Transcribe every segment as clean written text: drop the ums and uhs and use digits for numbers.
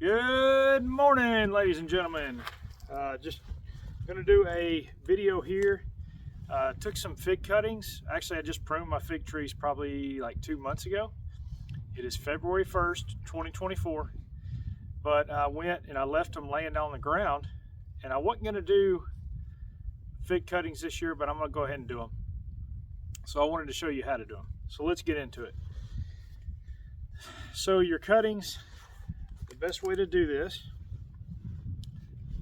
Good morning, ladies and gentlemen. Just gonna do a video here. Took some fig cuttings. Actually, I just pruned my fig trees probably like 2 months ago. It is February 1st, 2024. But I went and I left them laying on the ground, and I wasn't gonna do fig cuttings this year, but I'm gonna go ahead and do them. So I wanted to show you how to do them. So let's get into it. So your cuttings, the best way to do this,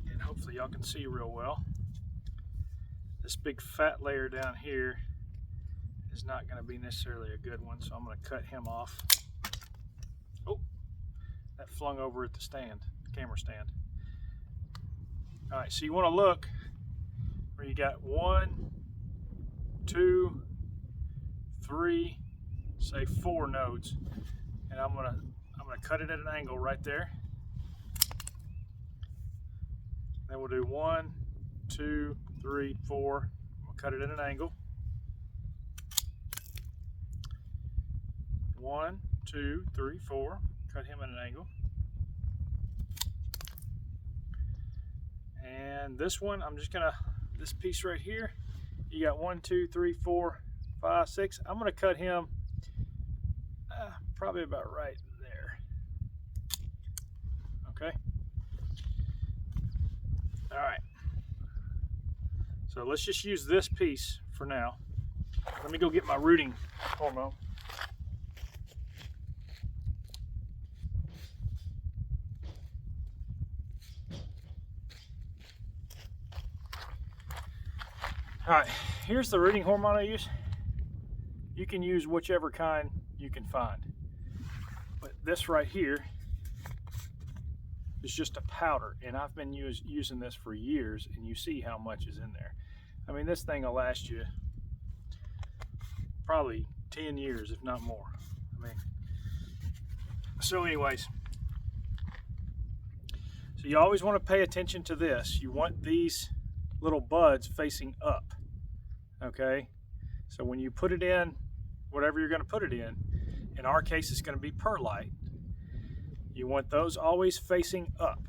and hopefully y'all can see real well, this big fat layer down here is not going to be necessarily a good one, so I'm going to cut him off. Oh, that flung over at the stand, the camera stand. All right, so you want to look where you got 1, 2, 3, say 4 nodes, and I'm gonna cut it at an angle right there. Then we'll do 1, 2, 3, 4. We'll cut it at an angle. 1, 2, 3, 4. Cut him at an angle. And this one, I'm just gonna, this piece right here, you got 1, 2, 3, 4, 5, 6. I'm gonna cut him probably about right there. Okay. All right. So let's just use this piece for now. Let me go get my rooting hormone. All right, here's the rooting hormone I use. You can use whichever kind you can find. But this right here is just a powder, and I've been using this for years, and you see how much is in there. I mean, this thing will last you probably 10 years, if not more. I mean, so anyways, so you always want to pay attention to this. You want these little buds facing up, okay? So when you put it in, whatever you're going to put it in our case it's going to be perlite. You want those always facing up,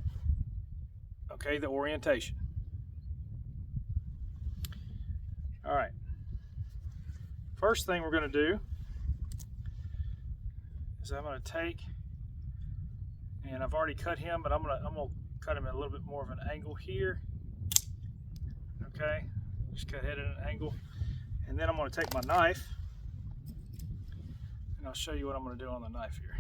okay, the orientation. All right, first thing we're going to do is I'm going to take, and I've already cut him, but I'm going to cut him at a little bit more of an angle here. Okay, just cut it at an angle, and then I'm going to take my knife, and I'll show you what I'm going to do on the knife here.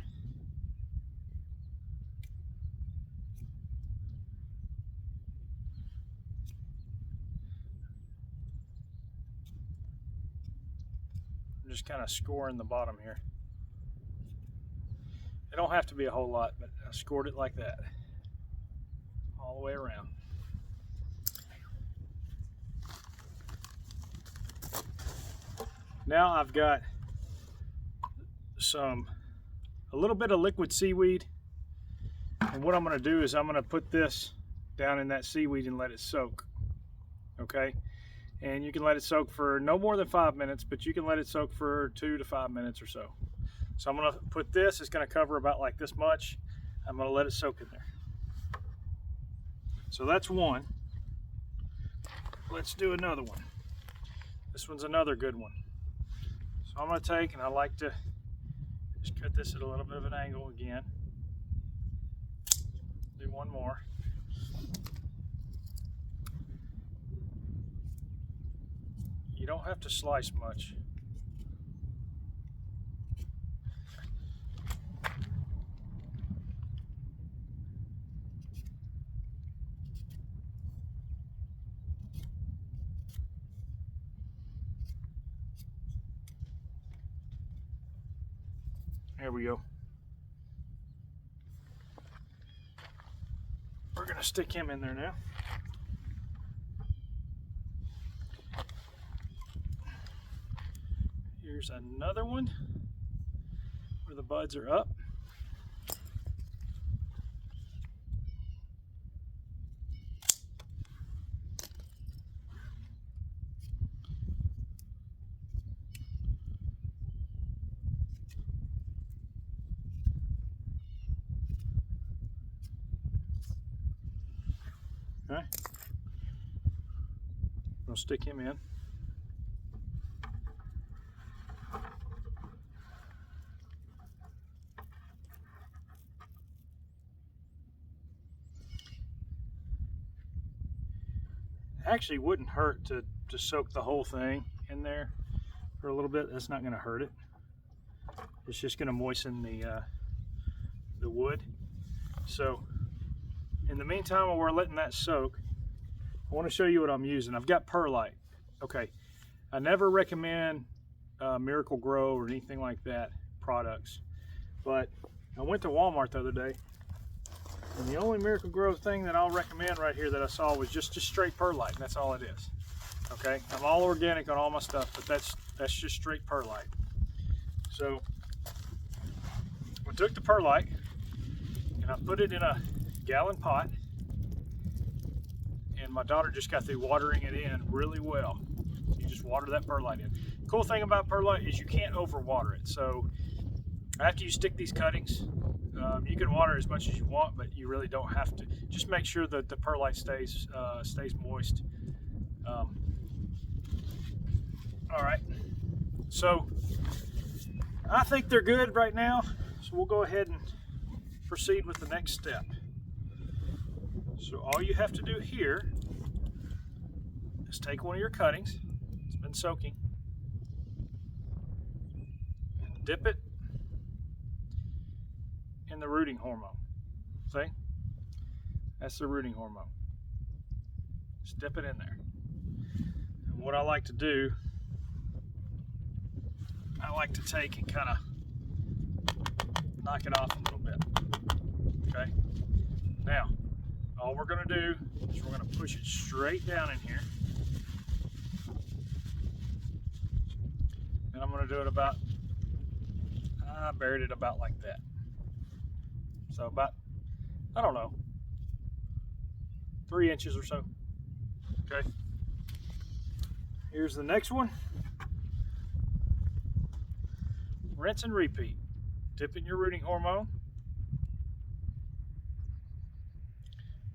I'm just kind of scoring the bottom here. It don't have to be a whole lot, but I scored it like that all the way around. Now I've got a little bit of liquid seaweed, and what I'm going to do is I'm going to put this down in that seaweed and let it soak. Okay, and you can let it soak for no more than 5 minutes, but you can let it soak for 2 to 5 minutes or so. So I'm going to put this, it's going to cover about like this much. I'm going to let it soak in there. So that's one. Let's do another one. This one's another good one. So I'm going to take, and I like to just cut this at a little bit of an angle again. Do one more. You don't have to slice much. There we go. We're going to stick him in there now. Here's another one where the buds are up. Okay. We'll stick him in. Actually wouldn't hurt to soak the whole thing in there for a little bit. That's not going to hurt it. It's just going to moisten the wood. So in the meantime, while we're letting that soak, I want to show you what I'm using. I've got perlite. Okay, I never recommend Miracle Grow or anything like that products, but I went to Walmart the other day, and the only Miracle Grow thing that I'll recommend right here that I saw was just straight perlite, and that's all it is. Okay, I'm all organic on all my stuff, but that's just straight perlite. So I took the perlite and I put it in a gallon pot, and my daughter just got through watering it in really well. You just water that perlite in. Cool thing about perlite is you can't overwater it. So after you stick these cuttings, you can water as much as you want, but you really don't have to. Just make sure that the perlite stays moist. All right, so I think they're good right now, so we'll go ahead and proceed with the next step. So all you have to do here is take one of your cuttings, it's been soaking, and dip it in the rooting hormone. See? That's the rooting hormone. Just dip it in there. And what I like to do, I like to take and kind of knock it off a little bit. Okay? Now, all we're going to do is we're going to push it straight down in here. And I'm going to do it about, I buried it about like that. So about, I don't know, 3 inches or so. Okay. Here's the next one. Rinse and repeat. Dip in your rooting hormone.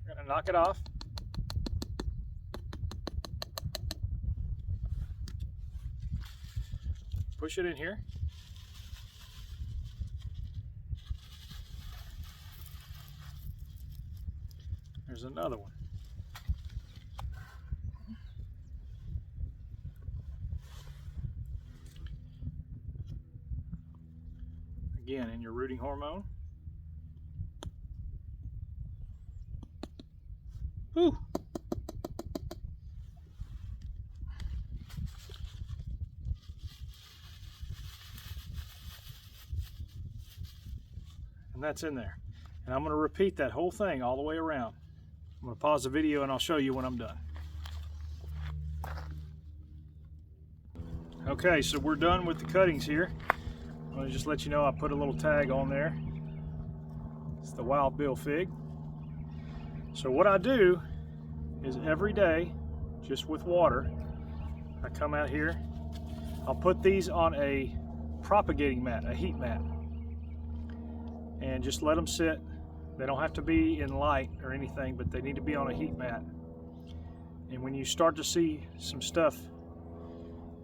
You're going to knock it off. Push it in here. There's another one. Again, in your rooting hormone. Woo! And that's in there. And I'm going to repeat that whole thing all the way around. I'm going to pause the video and I'll show you when I'm done. Okay, so we're done with the cuttings here. I'm going to just let you know I put a little tag on there. It's the Wild Bill Fig. So what I do is every day, just with water, I come out here, I'll put these on a propagating mat, a heat mat, and just let them sit. They don't have to be in light or anything, but they need to be on a heat mat. And when you start to see some stuff,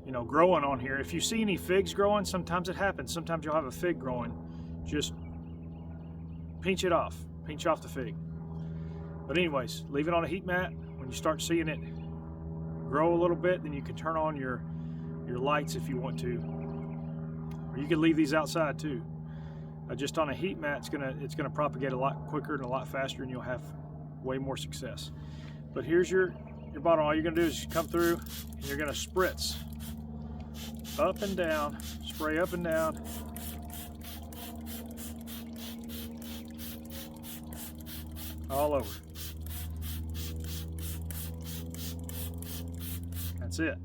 you know, growing on here, if you see any figs growing, sometimes it happens. Sometimes you'll have a fig growing. Just pinch it off. Pinch off the fig. But anyways, leave it on a heat mat. When you start seeing it grow a little bit, then you can turn on your lights if you want to. Or you can leave these outside too. Just on a heat mat, it's gonna propagate a lot quicker and a lot faster, and you'll have way more success. But here's your bottle. All you're gonna do is come through and you're gonna spritz up and down, spray up and down. All over. That's it.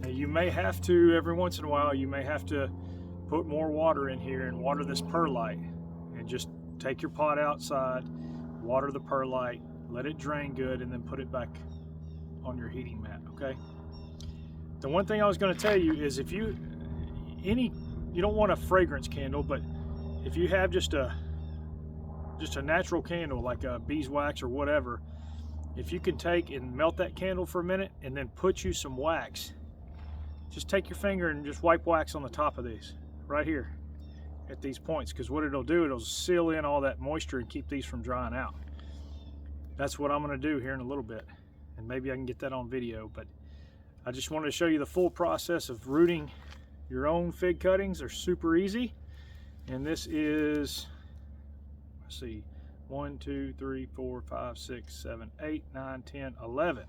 Now you may have to, every once in a while, you may have to put more water in here and water this perlite, and just take your pot outside, water the perlite, let it drain good, and then put it back on your heating mat. Okay. The one thing I was going to tell you is, if you don't want a fragrance candle, but if you have just a natural candle like a beeswax or whatever, if you can take and melt that candle for a minute and then put you some wax, just take your finger and just wipe wax on the top of these right here at these points, because what it'll do, it'll seal in all that moisture and keep these from drying out. That's what I'm going to do here in a little bit, and maybe I can get that on video. But I just wanted to show you the full process of rooting your own fig cuttings. They're super easy. And this is, let's see, 1, 2, 3, 4, 5, 6, 7, 8, 9, 10, 11.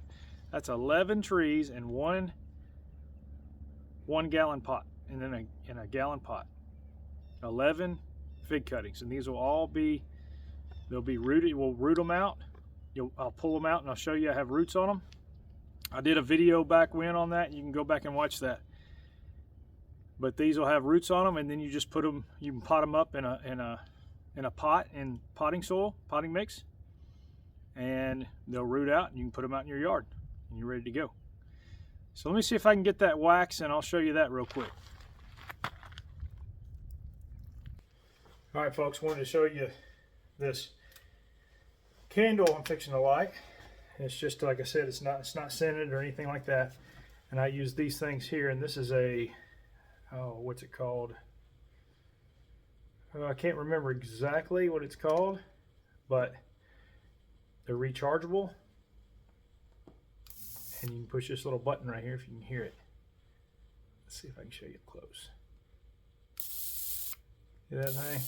That's 11 trees in one gallon pot, and then in a gallon pot. 11 fig cuttings, and these will all be, they'll be rooted. We'll root them out. I'll pull them out and I'll show you I have roots on them. I did a video back when on that. You can go back and watch that. But these will have roots on them, and then you just put them, you can pot them up in a pot in potting soil, potting mix, and they'll root out, and you can put them out in your yard and you're ready to go. So let me see if I can get that wax, and I'll show you that real quick. All right, folks, wanted to show you this candle I'm fixing to light. It's just, like I said, it's not scented or anything like that. And I use these things here, and this is a, oh, what's it called? I can't remember exactly what it's called, but they're rechargeable. And you can push this little button right here if you can hear it. Let's see if I can show you up close. See that thing?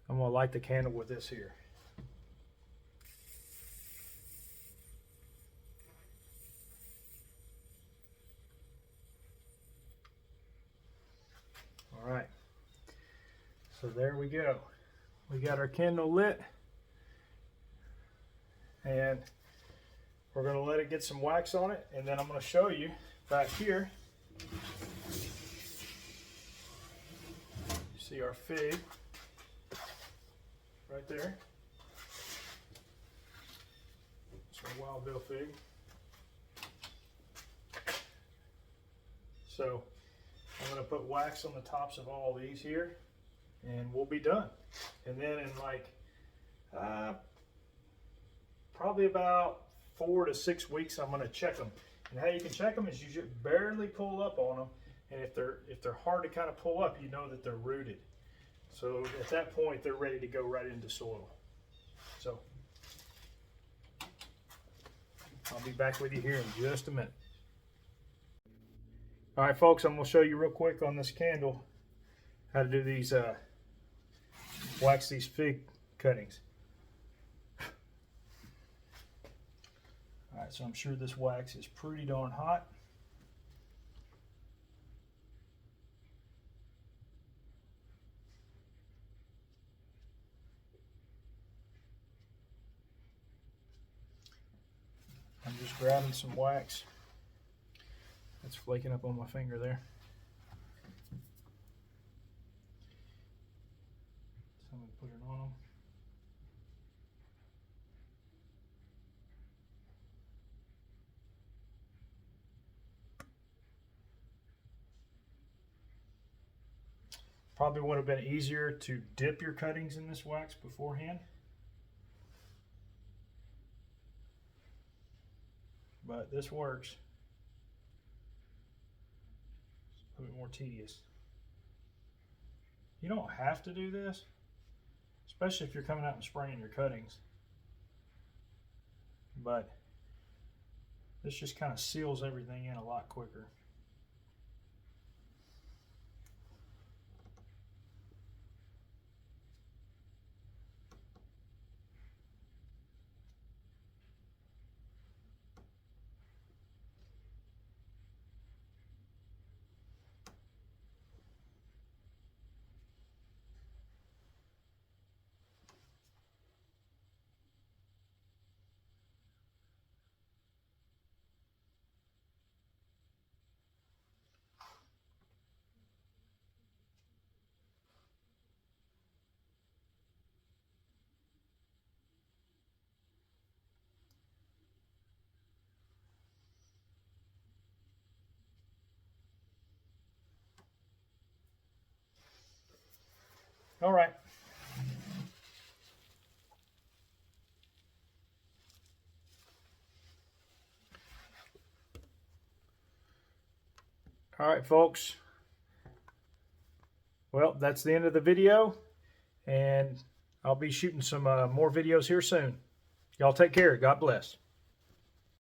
I'm gonna light the candle with this here. All right, so there we go. We got our candle lit, and we're going to let it get some wax on it, and then I'm going to show you back here. You see our fig right there. It's a wild bill fig. So I'm going to put wax on the tops of all these here, and we'll be done. And then in like probably about 4 to 6 weeks, I'm going to check them. And how you can check them is you just barely pull up on them, and if they're hard to kind of pull up, you know that they're rooted. So at that point, they're ready to go right into soil. So I'll be back with you here in just a minute. All right, folks, I'm going to show you real quick on this candle how to do these, wax these fig cuttings. All right, so I'm sure this wax is pretty darn hot. I'm just grabbing some wax. It's flaking up on my finger there. So I'm going to put it on them. Probably would have been easier to dip your cuttings in this wax beforehand, but this works. It's a little bit more tedious. You don't have to do this, especially if you're coming out and spraying your cuttings, but this just kind of seals everything in a lot quicker. All right. All right, folks. Well, that's the end of the video, and I'll be shooting some more videos here soon. Y'all take care. God bless.